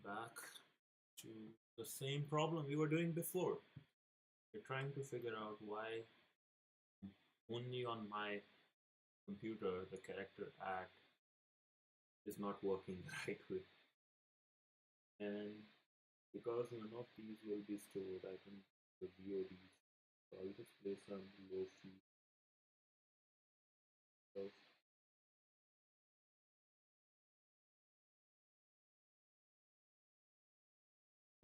back to the same problem we were doing before. We're trying to figure out why only on my computer the character add is not working the right way. And because none of these will be stored, I think the VODs. So I'll just play some low fee stuff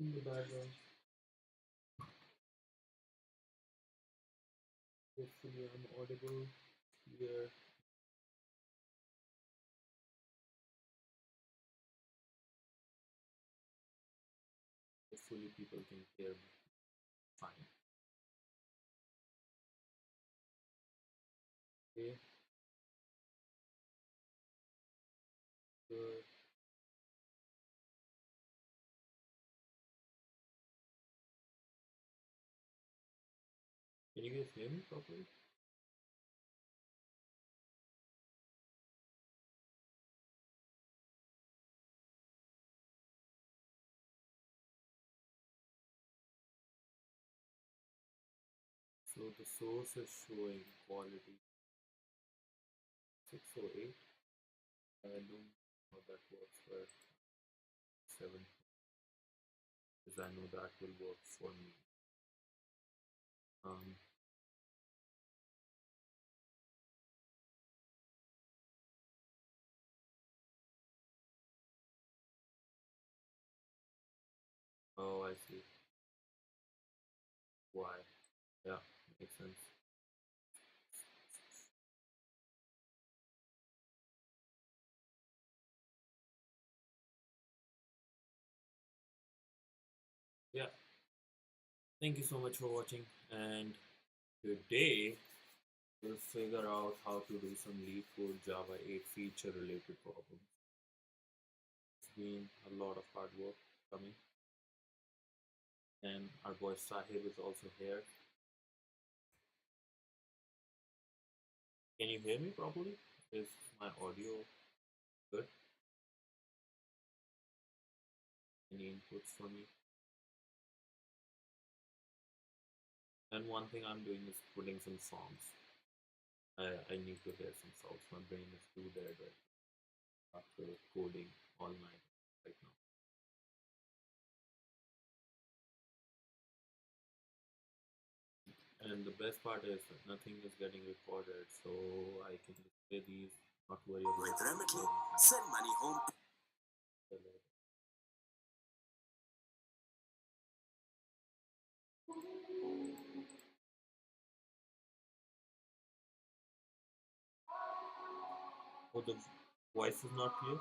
in the background. Hopefully I'm audible here. Hopefully people can hear me fine. Okay, good. Can you guys hear me properly? So the source is showing quality 608. I don't know how that works for 7 because I know that will work for me. Um, oh, I see. Why? Yeah, makes sense. Yeah, thank you so much for watching. And today we'll figure out how to do some leaf code Java 8 feature related problems. It's been a lot of hard work coming, and our boy Sahib is also here. Can you hear me properly? Is my audio good? Any inputs for me? And one thing I'm doing is putting some songs. I need to hear some songs. My brain is too dead after coding all night right now. And the best part is that nothing is getting recorded, so I can just play these, not worry about with Remitly, send money home. it. Oh, the voice is not clear?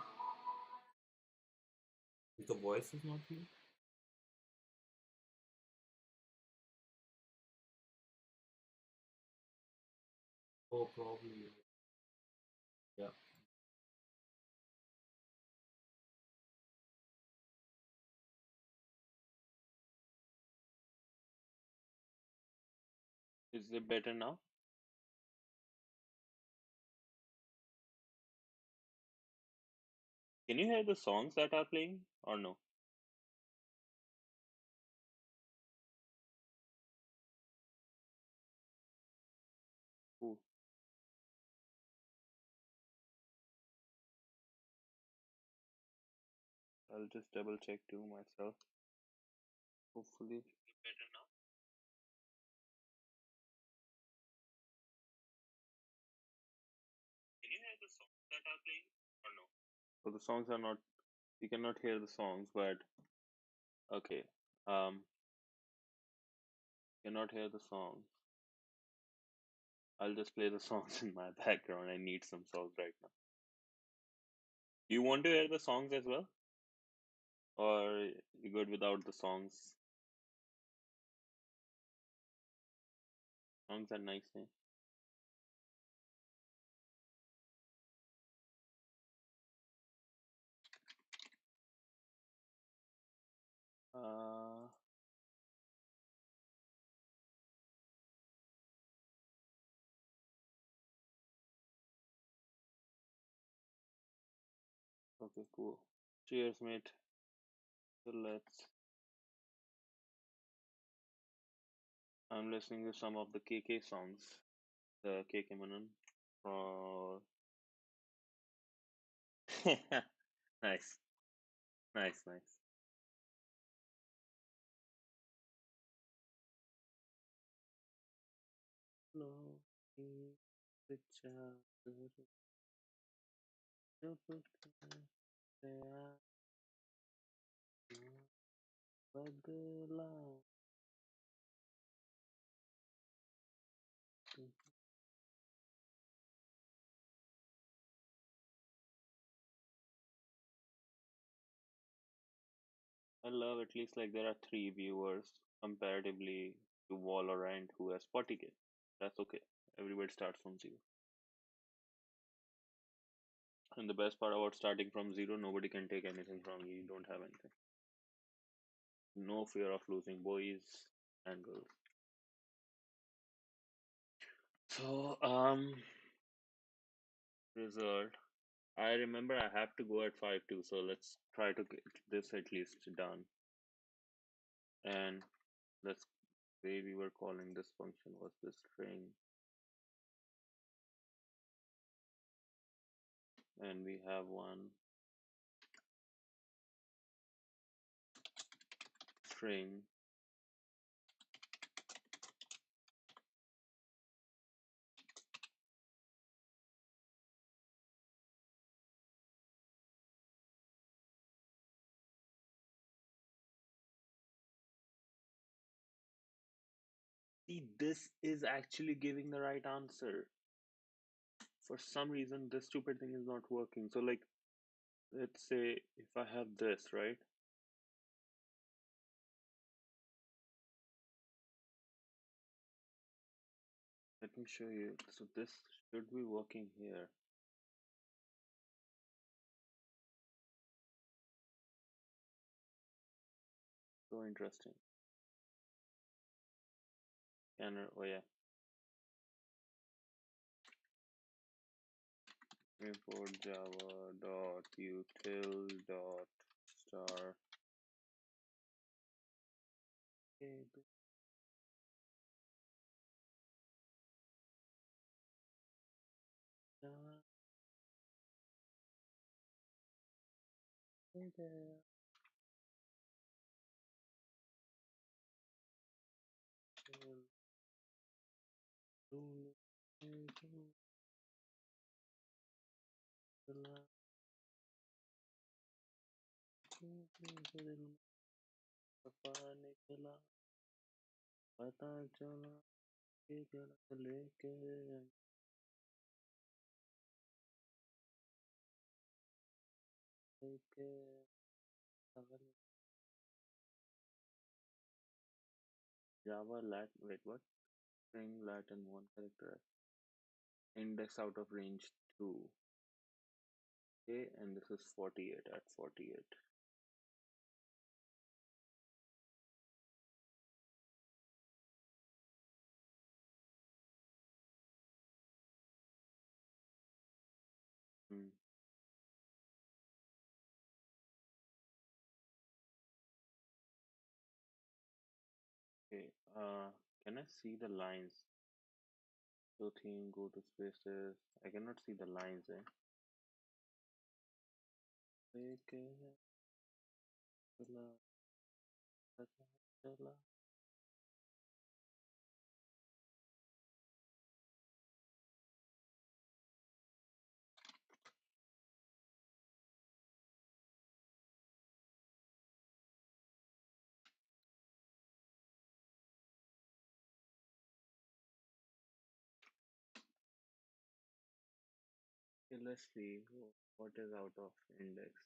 If the voice is not clear? Oh, probably. Yeah. Is it better now? Can you hear the songs that are playing or no? Ooh, I'll just double check too myself. Hopefully. Is it better now? Can you hear the songs that are playing or no? So the songs are not, you cannot hear the songs, but okay. Cannot hear the songs. I'll just play the songs in my background. I need some songs right now. You want to hear the songs as well? Or you good without the songs? Songs are nice, eh? Uh, okay, cool. Cheers, mate. So I'm listening to some of the KK songs, the KK Manan. Uh, nice, nice, nice. I love at least like there are three viewers comparatively to Valorant who has 40k. That's okay. Everybody starts from zero. And the best part about starting from zero, nobody can take anything from you. You don't have anything. No fear of losing boys and girls. So, result. I remember I have to go at 5 too, so let's try to get this at least done. And let's way we were calling this function was the string, and we have one string. See, this is actually giving the right answer. For some reason, this stupid thing is not working. So, like, let's say if I have this, right? Let me show you. So, this should be working here. So interesting. Scanner, oh yeah. Import java dot util dot star. Okay, पता चला कि गलत लेके लेके Java lat wait what string Latin one character index out of range 2. Okay, and this is 48 at 48. Hmm. Okay, can I see the lines? So theme, go to spaces. I cannot see the lines, eh? लेके चला पता चला. Okay, let's see what is out of index.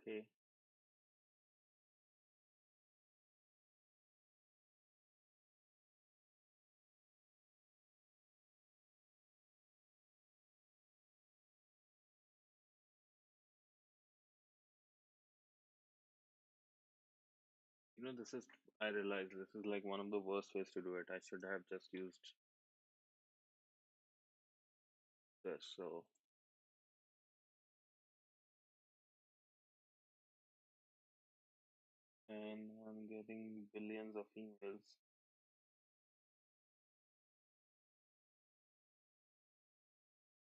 Okay. This is, I realize this is like one of the worst ways to do it. I should have just used this. So, and I'm getting billions of emails.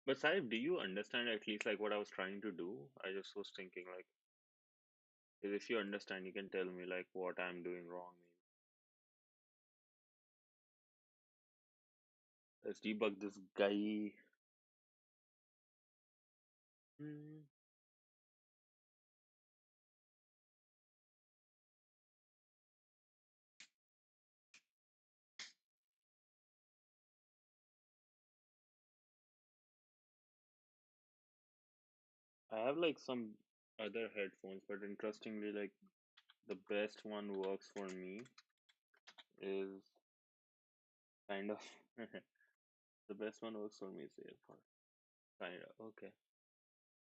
But Saib, do you understand at least like what I was trying to do? I just was thinking like, if you understand, you can tell me like what I'm doing wrong. Maybe. Let's debug this guy. Hmm. I have like some other headphones, but interestingly, like the best one works for me is kind of the best one works for me is AirPod. Kind of okay.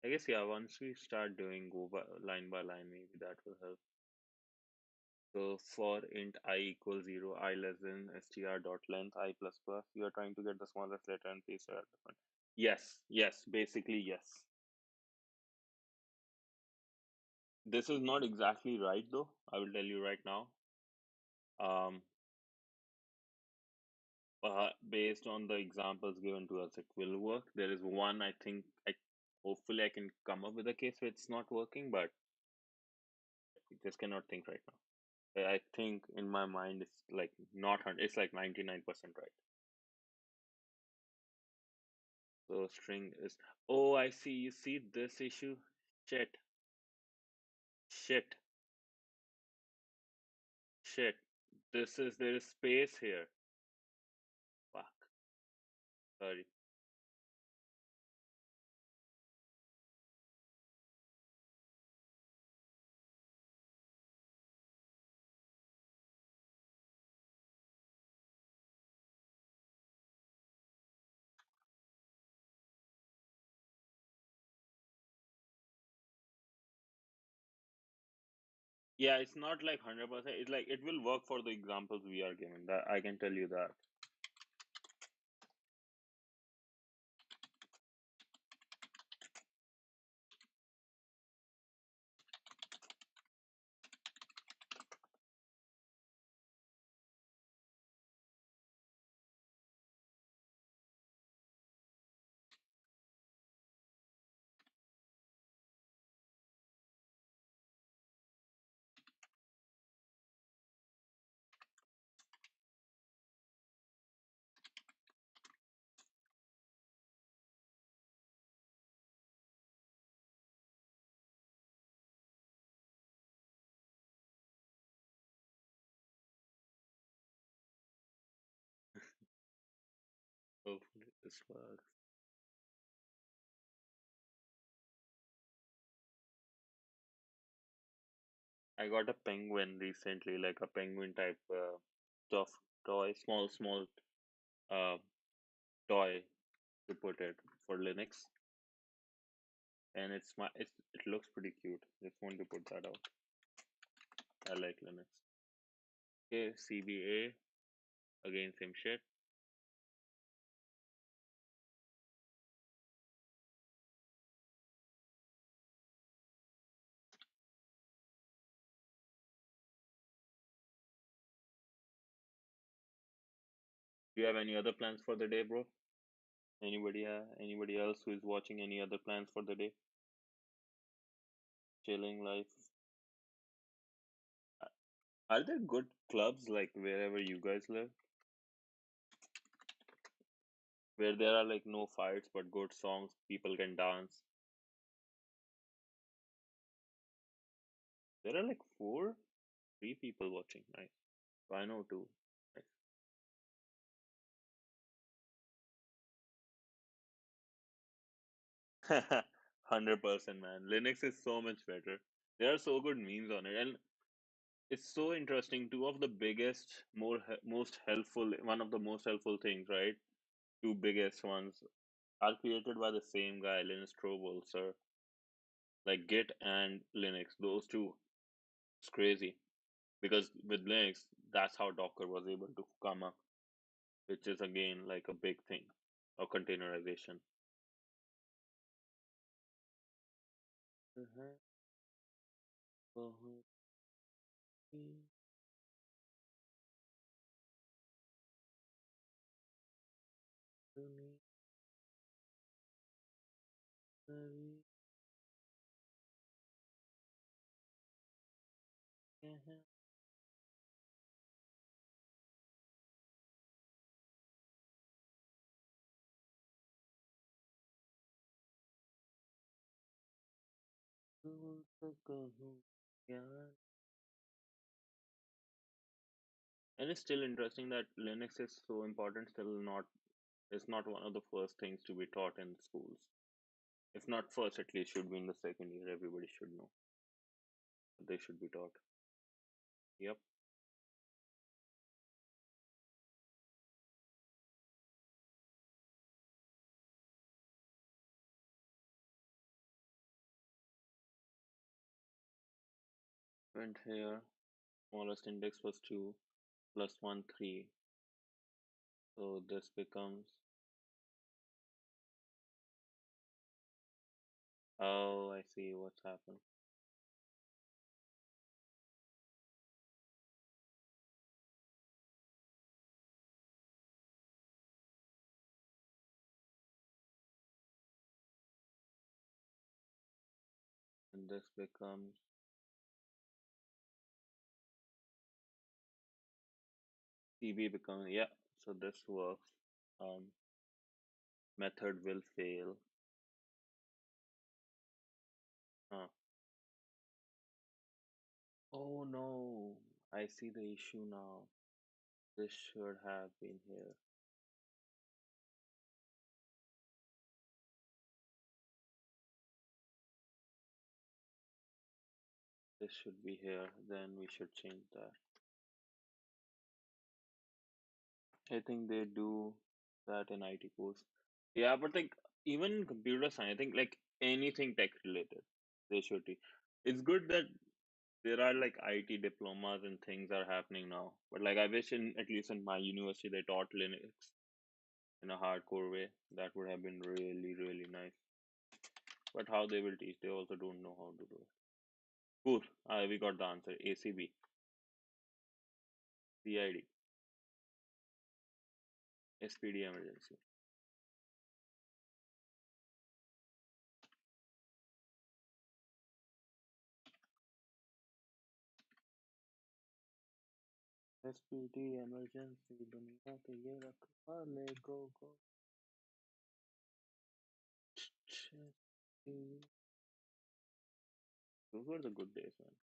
I guess yeah. Once we start doing line by line, maybe that will help. So for int I equals 0, I less than str dot length I plus plus. You are trying to get the smallest letter and place it at the front. Yes, yes, basically yes. This is not exactly right though. I will tell you right now. Um, Based on the examples given to us, it will work. There is one I think I hopefully I can come up with a case where it's not working, but I just cannot think right now. I think in my mind it's like not 100, it's like 99% right. So string is, oh, I see. You see this issue? Shit, shit, shit. There is space here. Fuck. Sorry. Yeah, it's not like 100%. It's like it will work for the examples we are given. That I can tell you that. Hopefully this works. I got a penguin recently, like a penguin type stuffed toy, small uh toy to put it for Linux, and it looks pretty cute. Just want to put that out. I like Linux. Okay, CBA again, same shit. Do you have any other plans for the day, bro? Anybody else who is watching any other plans for the day? Chilling life. Are there good clubs like wherever you guys live, where there are like no fights but good songs, people can dance? There are like three people watching. Nice. I know two. Nice. 100%, man. Linux is so much better. There are so good memes on it, and it's so interesting. Two of the biggest, most helpful, one of the most helpful things, right? Two biggest ones are created by the same guy, Linus Torvalds, sir. Like Git and Linux, those two. It's crazy because with Linux, that's how Docker was able to come up, which is again like a big thing, or containerization. Uh-huh. Uh-huh. And it's still interesting that Linux is so important, still not, it's not one of the first things to be taught in schools. If not first, at least should be in the second year. Everybody should know. They should be taught. Yep. And here, smallest index was 2 plus 1, 3. So this becomes, oh, I see what's happened. And this becomes CB becomes, yeah, so this works. Um, Method will fail. Huh. Oh no, I see the issue now. This should have been here. This should be here. Then we should change that. I think they do that in IT course. Yeah, but like even in computer science, I think like anything tech related, they should be. It's good that there are like IT diplomas and things are happening now. But like I wish in at least in my university they taught Linux in a hardcore way. That would have been really, really nice. But how they will teach, they also don't know how to do it. Cool. We got the answer. ACB, CID, SPD emergency. SPD emergency. दुनिया पे ये रखवाले go. Those were the good days, man.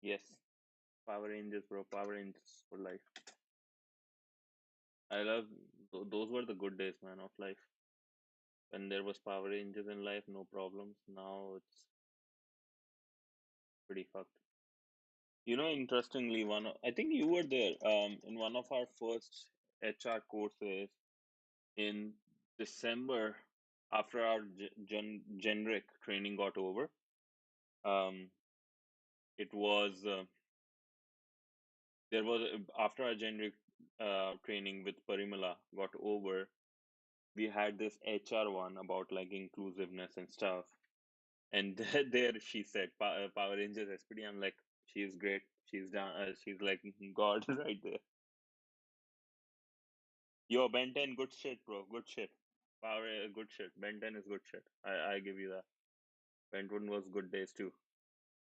Yes, Power Rangers, bro. Power Rangers for life. I love those were the good days, man, of life. When there was Power Rangers in life, no problems. Now it's pretty fucked. Interestingly, I think you were there. In one of our first HR courses in December, after our generic training got over. Um, it was there was after our generic training with Parimala got over. we had this HR one about like inclusiveness and stuff. And there she said Power Rangers SPD. I'm like, she's great. She's done. She's like God right there. Yo, Ben 10, good shit, bro. Good shit. Good shit. Ben 10 is good shit. I give you that. Ben 1 was good days too.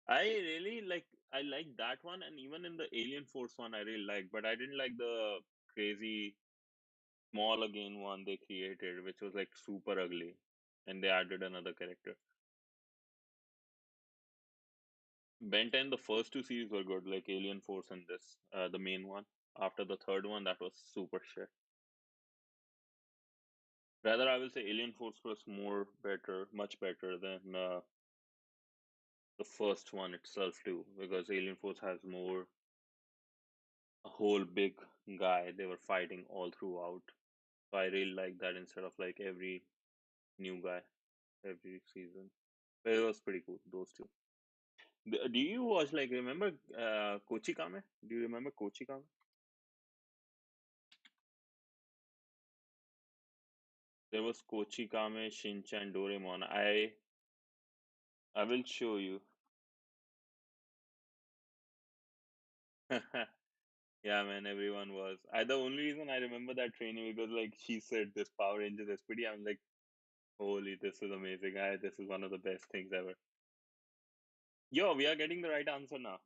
I really like. I like that one, and even in the Alien Force one, I really like. But I didn't like the crazy small again one they created, which was like super ugly, and they added another character. Ben 10, the first two series were good, like Alien Force and this, the main one. After the third one, that was super shit. Rather, I will say Alien Force was more better, much better than the first one itself too, because Alien Force has more a whole big guy they were fighting all throughout. So I really like that instead of like every new guy every season. But it was pretty cool, those two. Do you watch like remember Kochikame? Do you remember Kochikame? There was Kochikame, Shinchan, Doraemon. I will show you. Yeah, man, everyone was. The only reason I remember that training because like she said this Power Rangers SPD. I'm like, holy, this is amazing. This is one of the best things ever. Yo, we are getting the right answer now.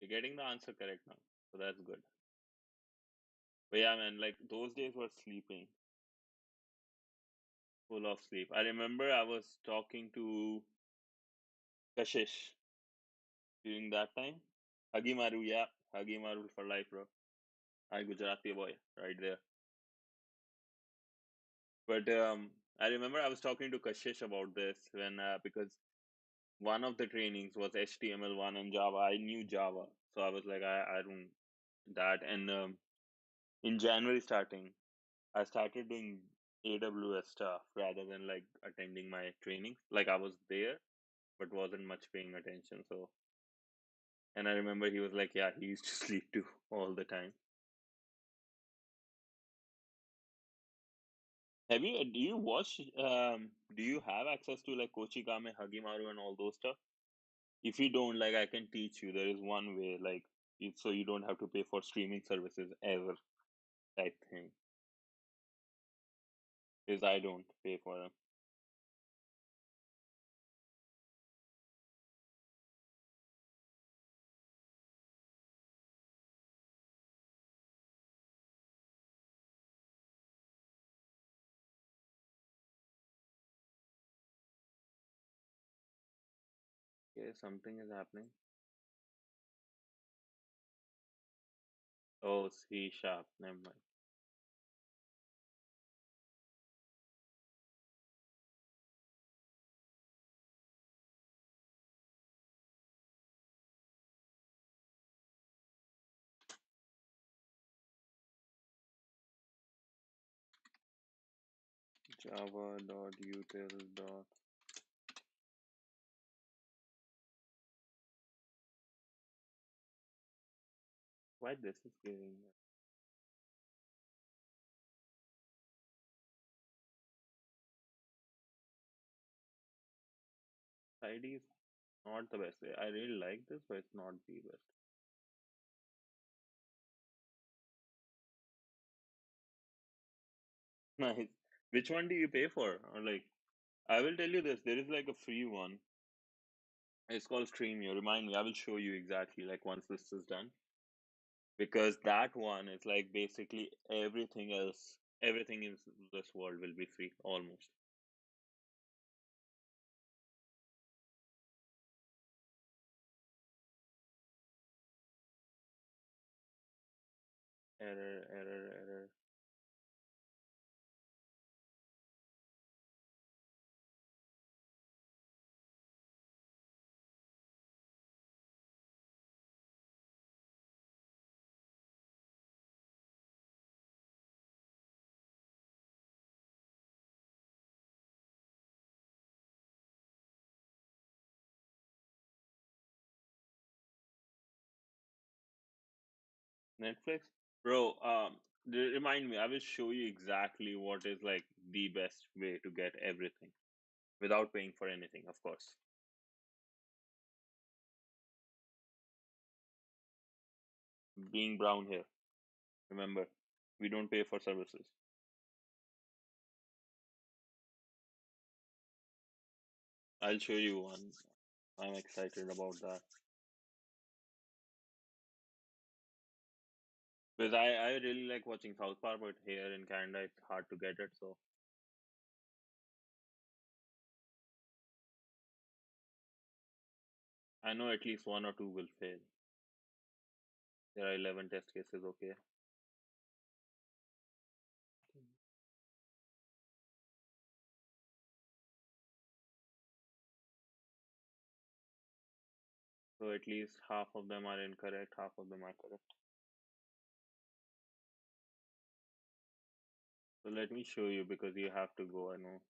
We're getting the answer correct now. So that's good. But yeah, man, like those days were sleeping, full of sleep. I remember I was talking to Kashish during that time. Hagimaru, yeah. Hagimaru for life, bro. I Gujarati boy, right there. But I remember I was talking to Kashish about this when because one of the trainings was HTML1 and Java. I knew Java, so I was like, I don't that. And in January starting, I started doing AWS stuff rather than like attending my trainings. Like I was there, but wasn't much paying attention. So, and I remember he was like, yeah, he used to sleep too all the time. Do you watch, do you have access to like Kochikame, Hagimaru and all those stuff? If you don't, like, I can teach you. There is one way, like, so you don't have to pay for streaming services ever type thing. Because I don't pay for them. Okay, something is happening. Oh, C sharp. Never mind. Java.util. Why this is giving ID is not the best way. I really like this, but it's not the best. Nice. Which one do you pay for? Or like, I will tell you this. There is like a free one. It's called Streamio. Remind me. I will show you exactly like once this is done. Because that one is like basically everything else, everything in this world will be free almost. Error. Netflix, bro. remind me. I will show you exactly what is like the best way to get everything without paying for anything, of course. Being brown here, remember, we don't pay for services. I'll show you one. I'm excited about that because I really like watching South Park, but here in Canada it's hard to get it. So I know at least one or two will fail. There are 11 test cases. Okay, so at least half of them are incorrect, half of them are correct. So let me show you because you have to go. I know.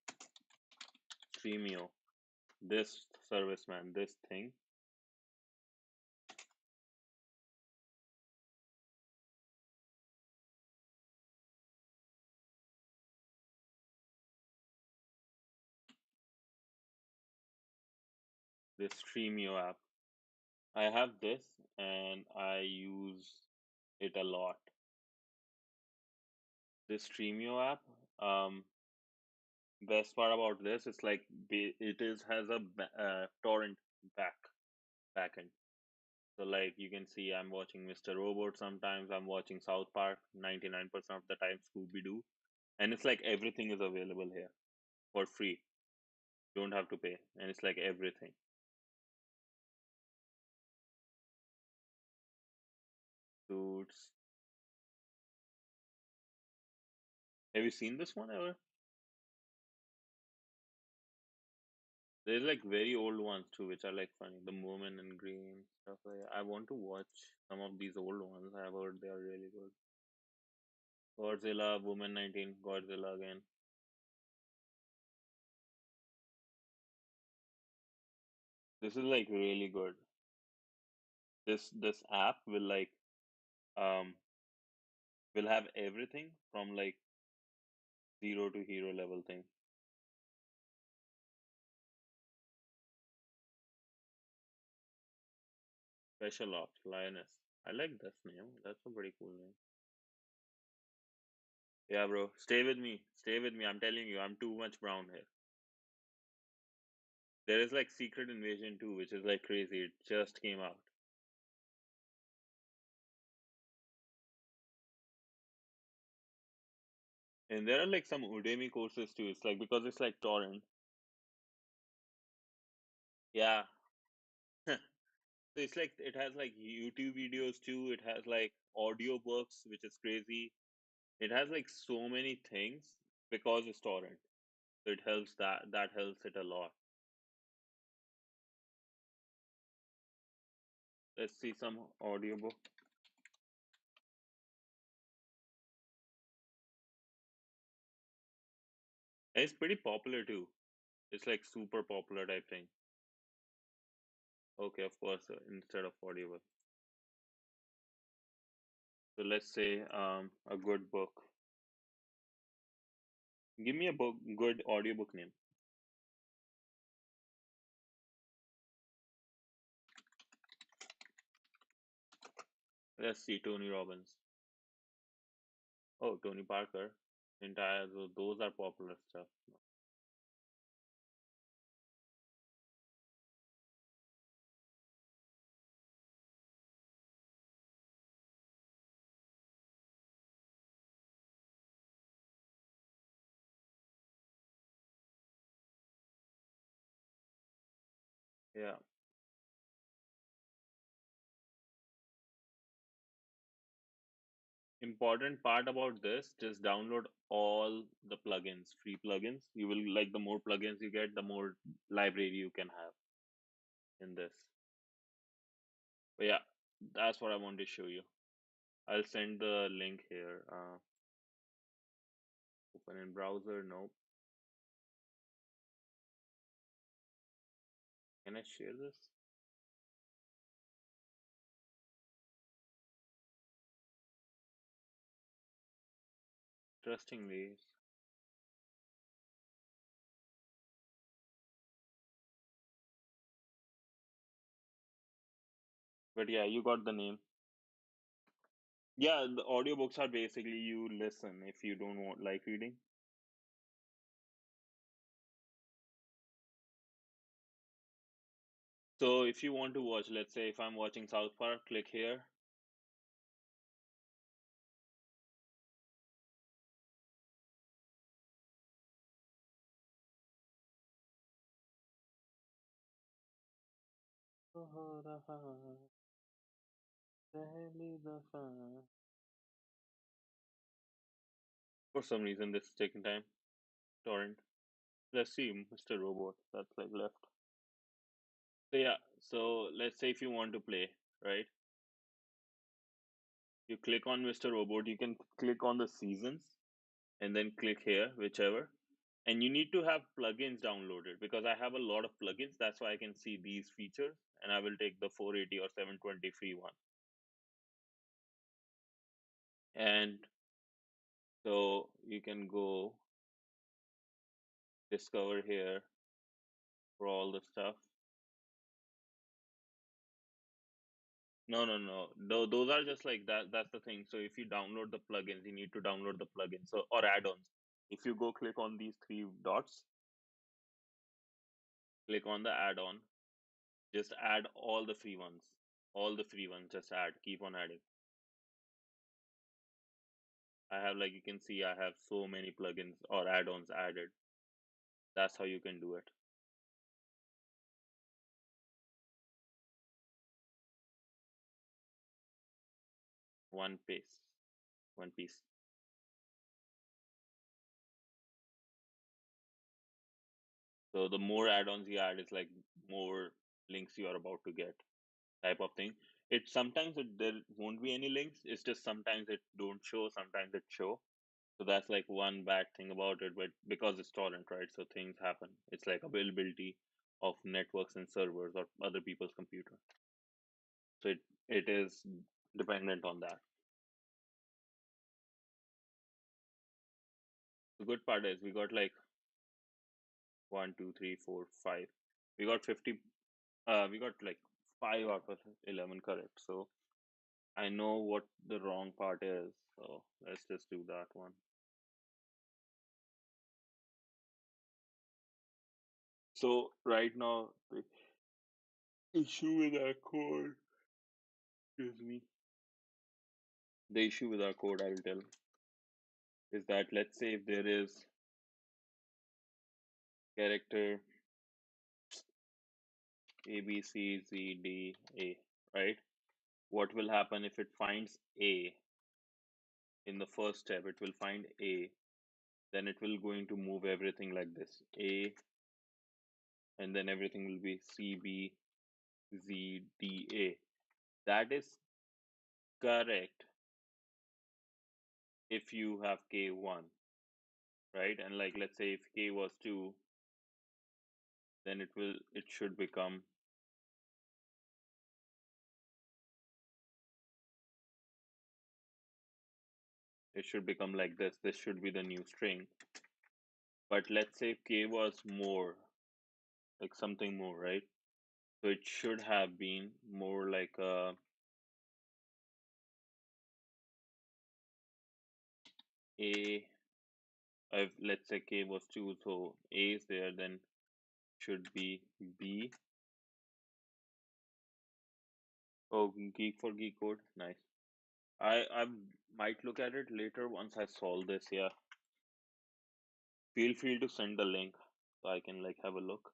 Streamio, this service, man, this thing. This Streamio app. I have this and I use it a lot. This Streamio app, um, best part about this is like it is has a torrent backend. So like you can see, I'm watching Mr. Robot sometimes. I'm watching South Park 99% of the time, Scooby Doo, and it's like everything is available here for free. Don't have to pay, and it's like everything. Suits. Have you seen this one ever? There's like very old ones too, which are like funny. The Woman in Green stuff. I want to watch some of these old ones. I've heard they are really good. Godzilla, Woman 19, Godzilla again. This is like really good. This app will like um will have everything from like zero to hero level thing. Special Ops, Lioness. I like this name. That's a pretty cool name. Yeah, bro. Stay with me. Stay with me. I'm telling you, I'm too much brown here. There is like Secret Invasion 2, which is like crazy. It just came out. And there are like some Udemy courses too. It's like because it's like torrent. Yeah. So it's like it has like YouTube videos too. It has like audiobooks, which is crazy. It has like so many things because it's torrent. So it helps that helps it a lot. Let's see some audiobook. And it's pretty popular too. It's like super popular type thing. Okay, of course, instead of audiobook. So let's say a good book. Give me a book, good audiobook name. Let's see Tony Robbins. Oh, Tony Parker. Entire those are popular stuff. Yeah. Important part about this, just download all the plugins, free plugins. You will like the more plugins you get, the more library you can have in this. But yeah, that's what I want to show you. I'll send the link here. Open in browser. Nope. Can I share this? interesting ways. But yeah, you got the name. Yeah, the audiobooks are basically you listen if you don't want like reading. So if you want to watch, let's say if I'm watching South Park, click here. For some reason, this is taking time. Torrent. Let's see, Mr. Robot. That's like left. So yeah, so let's say if you want to play, right? You click on Mr. Robot. You can click on the seasons and then click here, whichever. And you need to have plugins downloaded because I have a lot of plugins. That's why I can see these features, and I will take the 480 or 720 free one. And so you can go discover here for all the stuff. No, no, no. Those are just like that. That's the thing. So if you download the plugins, you need to download the plugins or add-ons. If you go click on these three dots, click on the add-on, just add all the free ones. All the free ones, just add. Keep on adding. I have, like you can see, I have so many plugins or add-ons added. That's how you can do it. One piece. One piece. So the more add-ons you add, is like more links you are about to get, type of thing. It sometimes there won't be any links. It's just sometimes it don't show, sometimes it show. So that's like one bad thing about it. But because it's torrent, right? So things happen. It's like availability of networks and servers or other people's computer. So it is dependent on that. The good part is we got like 1, 2, 3, 4, 5. We got 50. We got like 5 out of 11 correct. So I know what the wrong part is. So let's just do that one. So right now the issue with our code, excuse me, the issue with our code, I'll tell, is that let's say if there is character A, B, C, Z, D, A, right? What will happen if it finds A in the first step? It will find A, then it will going to move everything like this. A, and then everything will be C, B, Z, D, A. That is correct if you have K1, right? And like let's say if K was 2, then it should become like this. This should be the new string. But let's say K was more, like something more, right? So it should have been more like A. Let's say K was 2, so A is there, then should be B. Oh, geek for geek code, nice. I might look at it later once I solve this. Yeah, feel free to send the link so I can like have a look.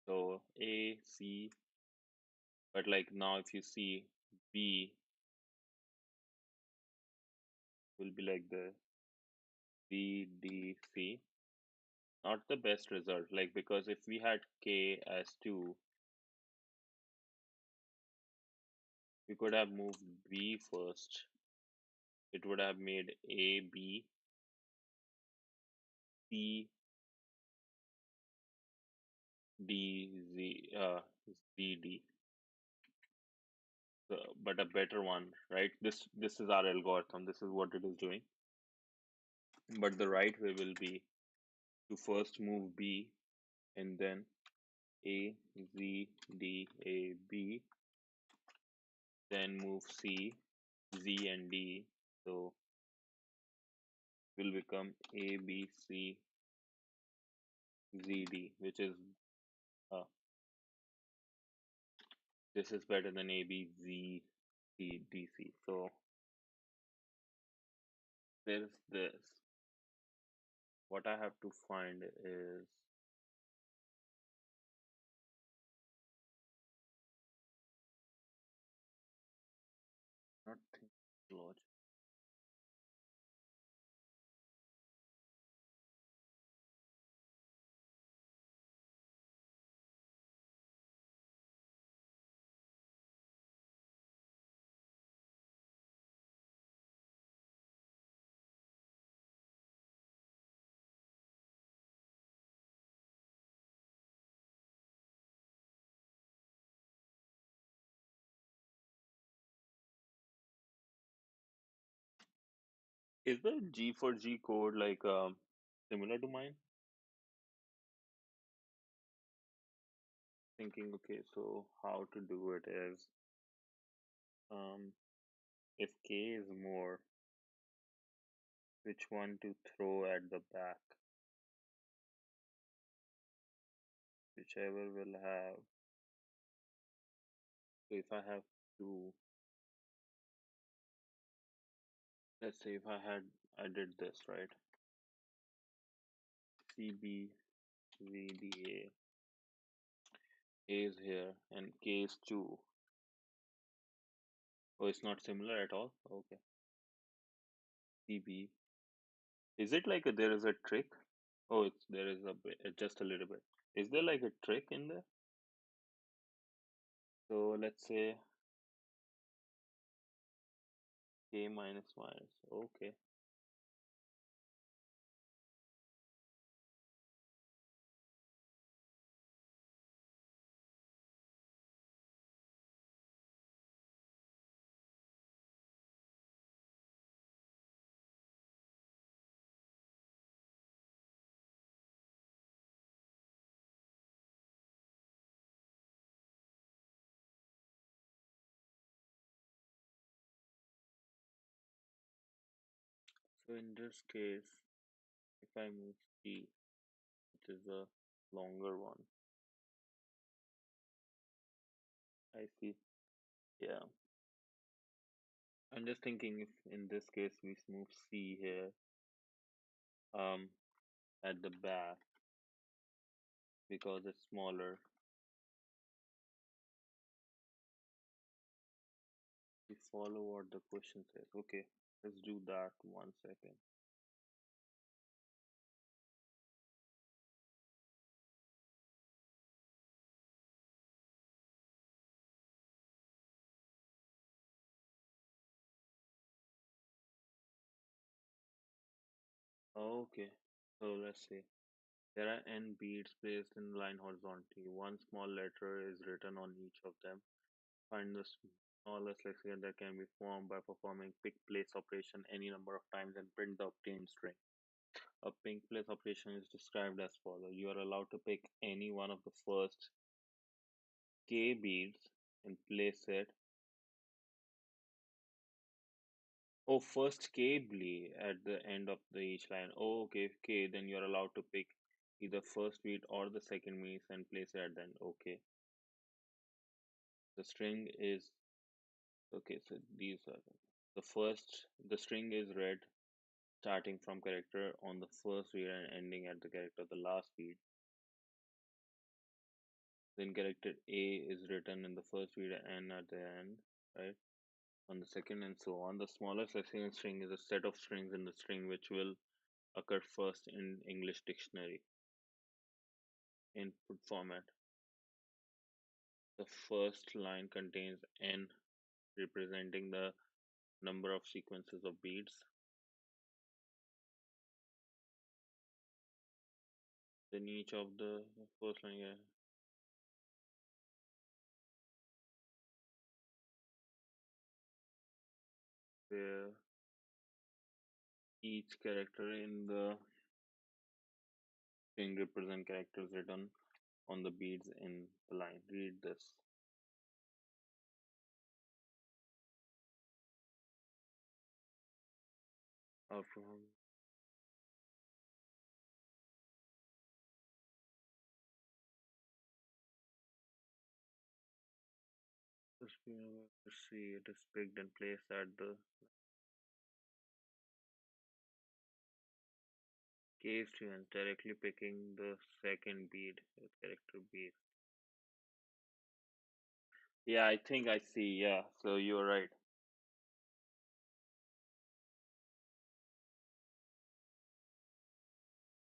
So A, C, but like now if you see B will be like the B, D, C. Not the best result, like because if we had K as 2, we could have moved B first. It would have made A, B, C, D, Z, Z, D. but a better one, right? This is our algorithm. This is what it is doing. But the right way will be to first move B and then A, Z, D, A, B, then move C, Z, and D. So will become A, B, C, Z, D, which is uh, this is better than A, B, Z, D, D, C. So there's this. What I have to find is not think logic. Is the G for G code like similar to mine? Thinking, okay, so how to do it is um, if K is more, which one to throw at the back, whichever will have. So if I have two, let's say if I did this right, CB, VDA, A is here, and K is two. Oh, it's not similar at all. Okay, CB. Is it like there is a trick? Oh, it's there is a bit, just a little bit. Is there like a trick in there? So let's say K minus minus. Okay. So in this case, if I move C, which is a longer one, I see. Yeah. I'm just thinking if in this case we move C here, um, at the back because it's smaller. We follow what the question says. Okay, let's do that 1 second. Okay, so let's see. There are n beads placed in line horizontally. One small letter is written on each of them. Find the smallest lexicon that can be formed by performing pick place operation any number of times and print the obtained string. A pick place operation is described as follows. You are allowed to pick any one of the first k beads and place it. Oh, first k bleed at the end of the each line. Oh, okay, k. Then you're allowed to pick either first beat or the second beat and place it at the end. Okay. The string is okay. So these are the string is read starting from character on the first read and ending at the character of the last read. Then character A is written in the first read and at the end, right? On the second and so on. The smallest lexicon string is a set of strings in the string which will occur first in English dictionary. Input format. The first line contains n representing the number of sequences of beats. Then each of the first line, yeah. where each character in the string represent characters written on the beads in the line. Read this. From the spin to see it is picked and placed at the case event, directly picking the second bead with character bead. Yeah, I think I see. Yeah, so you're right.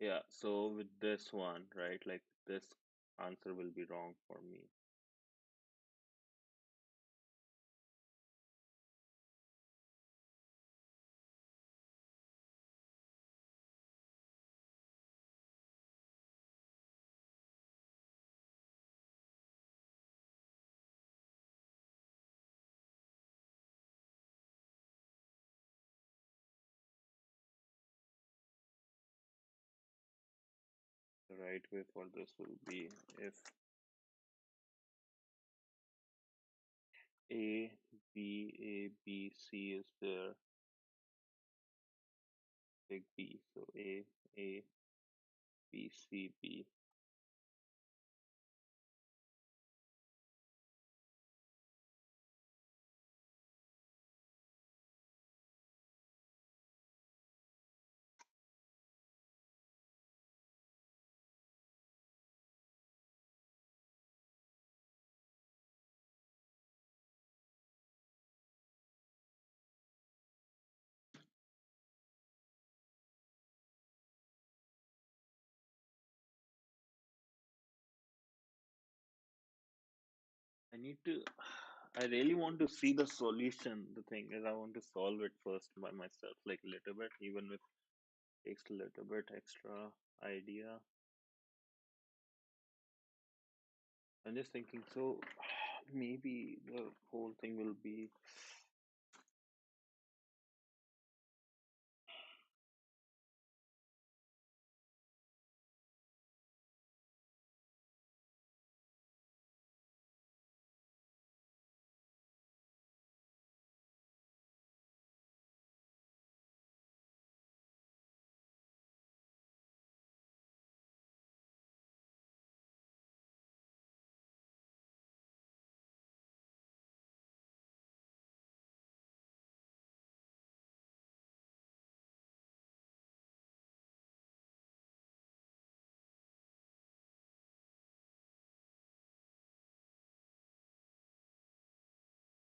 Yeah, so with this one, right, like this answer will be wrong for me. The right way for this will be if A, B, C is there, big B. So A, B, C, B. I need to, I really want to see the solution. The thing is, I want to solve it first by myself, like a little bit, even if it takes a little bit extra idea. I'm just thinking, so maybe the whole thing will be.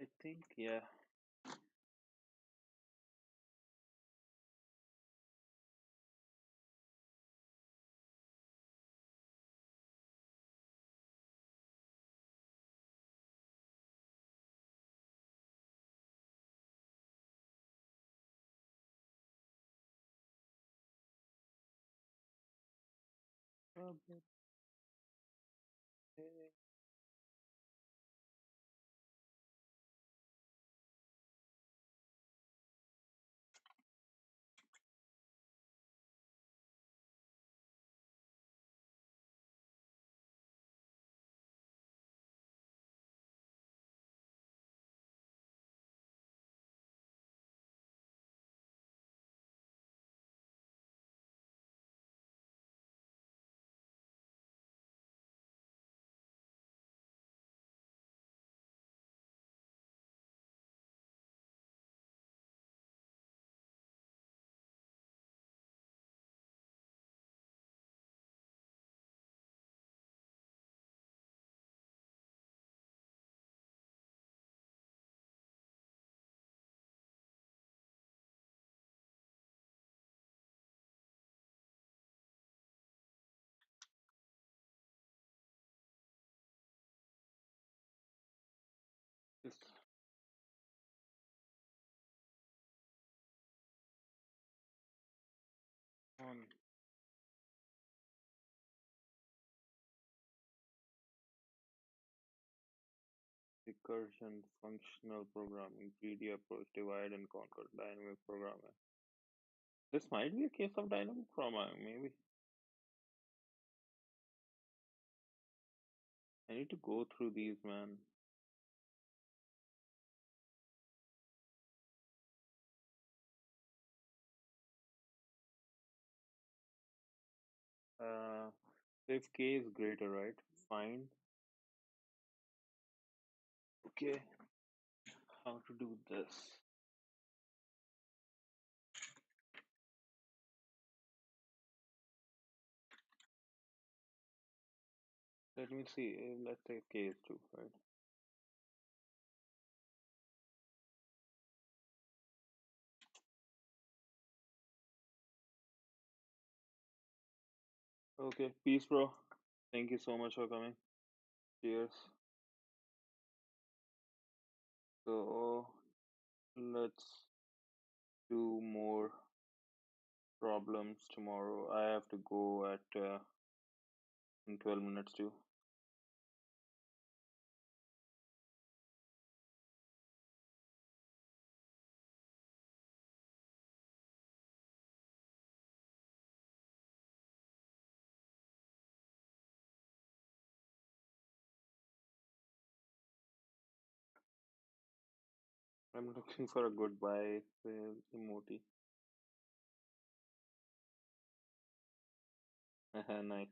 I think, yeah. Probably. This one. recursion, functional programming, greedy approach, divide and conquer, dynamic programming. This might be a case of dynamic programming, maybe. I need to go through these, man. If k is greater, right? Find. Okay, how to do this? Let me see. Let's say k is 2, right? Okay, peace, bro. Thank you so much for coming. Cheers. So let's do more problems tomorrow. I have to go at in 12 minutes too. I'm looking for a goodbye emoji. Nice.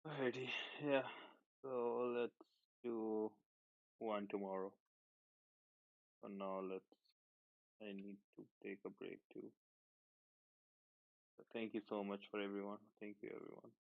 Alrighty. Yeah. So let's do one tomorrow. For now, I need to take a break too. Thank you so much for everyone. Thank you, everyone.